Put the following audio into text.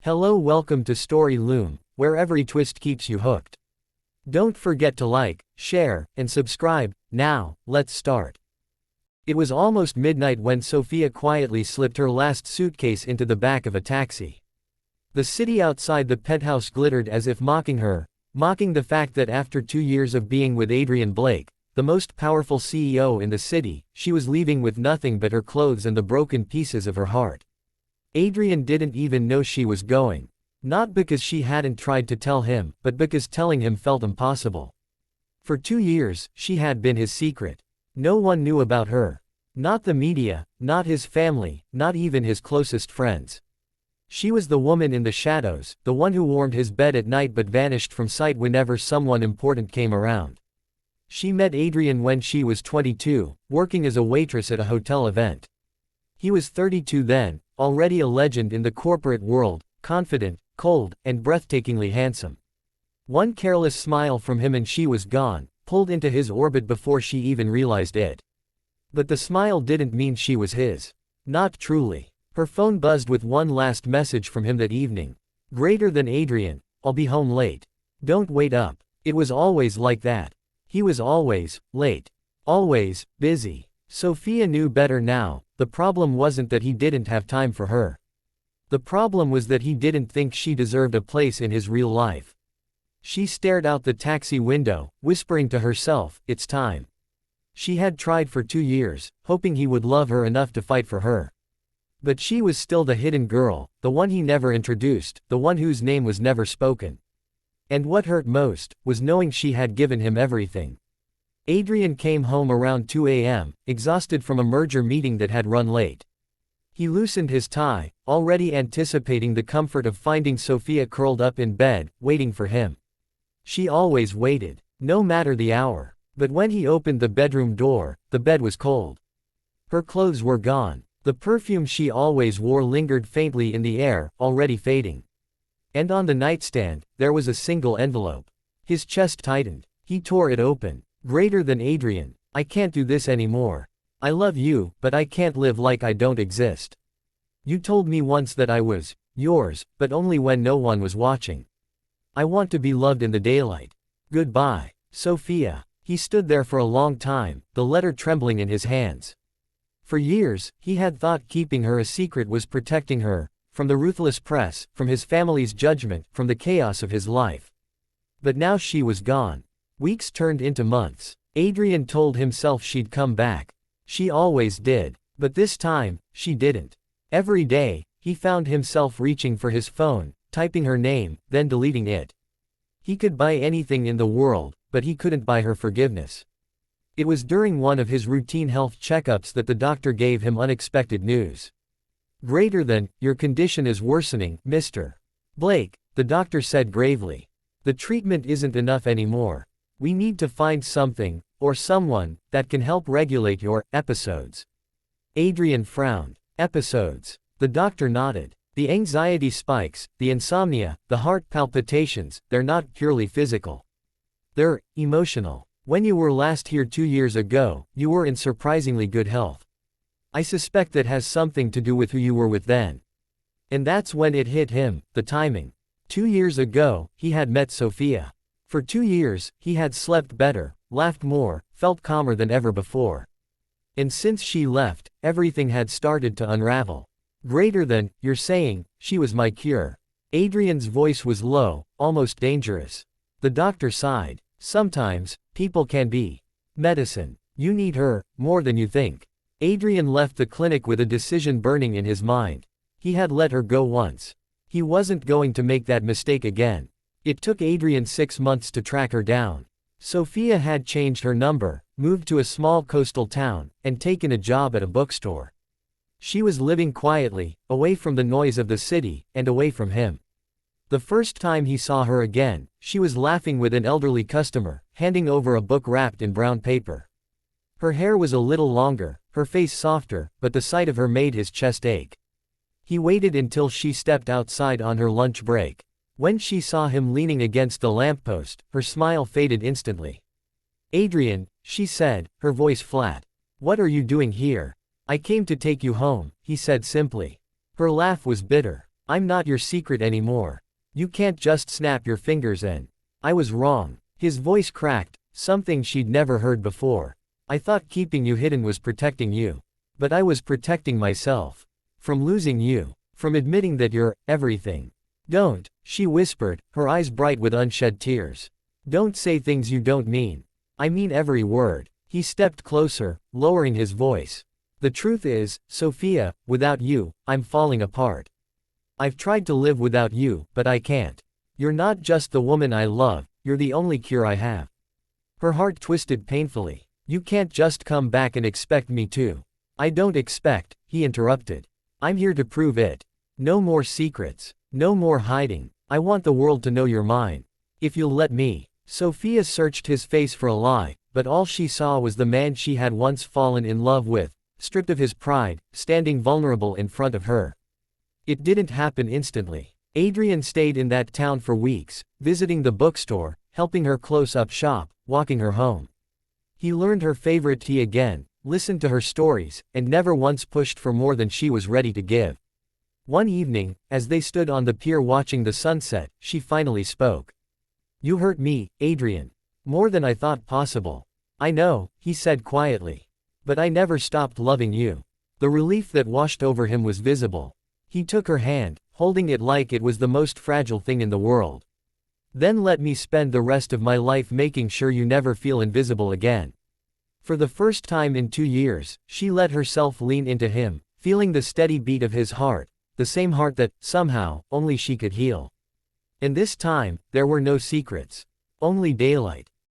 Hello, welcome to Story Loom, where every twist keeps you hooked. Don't forget to like, share, and subscribe. Now, let's start. It was almost midnight when Sofia quietly slipped her last suitcase into the back of a taxi. The city outside the penthouse glittered as if mocking her, mocking the fact that after 2 years of being with Adrian Blake, the most powerful CEO in the city, she was leaving with nothing but her clothes and the broken pieces of her heart. Adrian didn't even know she was going. Not because she hadn't tried to tell him, but because telling him felt impossible. For 2 years, she had been his secret. No one knew about her. Not the media, not his family, not even his closest friends. She was the woman in the shadows, the one who warmed his bed at night but vanished from sight whenever someone important came around. She met Adrian when she was 22, working as a waitress at a hotel event. He was 32 then, already a legend in the corporate world, confident, cold, and breathtakingly handsome. One careless smile from him and she was gone, pulled into his orbit before she even realized it. But the smile didn't mean she was his. Not truly. Her phone buzzed with one last message from him that evening. Greater than Adrian, I'll be home late. Don't wait up. It was always like that. He was always late. Always busy. Sofia knew better now. The problem wasn't that he didn't have time for her. The problem was that he didn't think she deserved a place in his real life. She stared out the taxi window, whispering to herself, it's time. She had tried for 2 years, hoping he would love her enough to fight for her. But she was still the hidden girl, the one he never introduced, the one whose name was never spoken. And what hurt most, was knowing she had given him everything. Adrian came home around 2 a.m., exhausted from a merger meeting that had run late. He loosened his tie, already anticipating the comfort of finding Sofia curled up in bed, waiting for him. She always waited, no matter the hour. But when he opened the bedroom door, the bed was cold. Her clothes were gone. The perfume she always wore lingered faintly in the air, already fading. And on the nightstand, there was a single envelope. His chest tightened. He tore it open. Greater than Adrian, I can't do this anymore. I love you, but I can't live like I don't exist. You told me once that I was yours, but only when no one was watching. I want to be loved in the daylight. Goodbye, Sofia. He stood there for a long time, the letter trembling in his hands. For years, he had thought keeping her a secret was protecting her, from the ruthless press, from his family's judgment, from the chaos of his life. But now she was gone. Weeks turned into months. Adrian told himself she'd come back. She always did. But this time, she didn't. Every day, he found himself reaching for his phone, typing her name, then deleting it. He could buy anything in the world, but he couldn't buy her forgiveness. It was during one of his routine health checkups that the doctor gave him unexpected news. Greater than, your condition is worsening, Mr. Blake, the doctor said gravely. The treatment isn't enough anymore. We need to find something, or someone, that can help regulate your episodes. Adrian frowned. Episodes. The doctor nodded. The anxiety spikes, the insomnia, the heart palpitations, they're not purely physical. They're emotional. When you were last here 2 years ago, you were in surprisingly good health. I suspect that has something to do with who you were with then. And that's when it hit him, the timing. 2 years ago, he had met Sofia. For 2 years, he had slept better, laughed more, felt calmer than ever before. And since she left, everything had started to unravel. Greater than, you're saying, she was my cure. Adrian's voice was low, almost dangerous. The doctor sighed. Sometimes, people can be medicine. You need her, more than you think. Adrian left the clinic with a decision burning in his mind. He had let her go once. He wasn't going to make that mistake again. It took Adrian 6 months to track her down. Sofia had changed her number, moved to a small coastal town, and taken a job at a bookstore. She was living quietly, away from the noise of the city, and away from him. The first time he saw her again, she was laughing with an elderly customer, handing over a book wrapped in brown paper. Her hair was a little longer, her face softer, but the sight of her made his chest ache. He waited until she stepped outside on her lunch break. When she saw him leaning against the lamppost, her smile faded instantly. Adrian, she said, her voice flat. What are you doing here? I came to take you home, he said simply. Her laugh was bitter. I'm not your secret anymore. You can't just snap your fingers and. I was wrong. His voice cracked, something she'd never heard before. I thought keeping you hidden was protecting you. But I was protecting myself. From losing you. From admitting that you're everything. Don't, she whispered, her eyes bright with unshed tears. Don't say things you don't mean. I mean every word. He stepped closer, lowering his voice. The truth is, Sofia, without you, I'm falling apart. I've tried to live without you, but I can't. You're not just the woman I love, you're the only cure I have. Her heart twisted painfully. You can't just come back and expect me to. I don't expect, he interrupted. I'm here to prove it. No more secrets. No more hiding. I want the world to know you're mine. If you'll let me. Sofia searched his face for a lie, but all she saw was the man she had once fallen in love with, stripped of his pride, standing vulnerable in front of her. It didn't happen instantly. Adrian stayed in that town for weeks, visiting the bookstore, helping her close up shop, walking her home. He learned her favorite tea again, listened to her stories, and never once pushed for more than she was ready to give. One evening, as they stood on the pier watching the sunset, she finally spoke. You hurt me, Adrian. More than I thought possible. I know, he said quietly. But I never stopped loving you. The relief that washed over him was visible. He took her hand, holding it like it was the most fragile thing in the world. Then let me spend the rest of my life making sure you never feel invisible again. For the first time in 2 years, she let herself lean into him, feeling the steady beat of his heart, the same heart that, somehow, only she could heal. And this time, there were no secrets. Only daylight.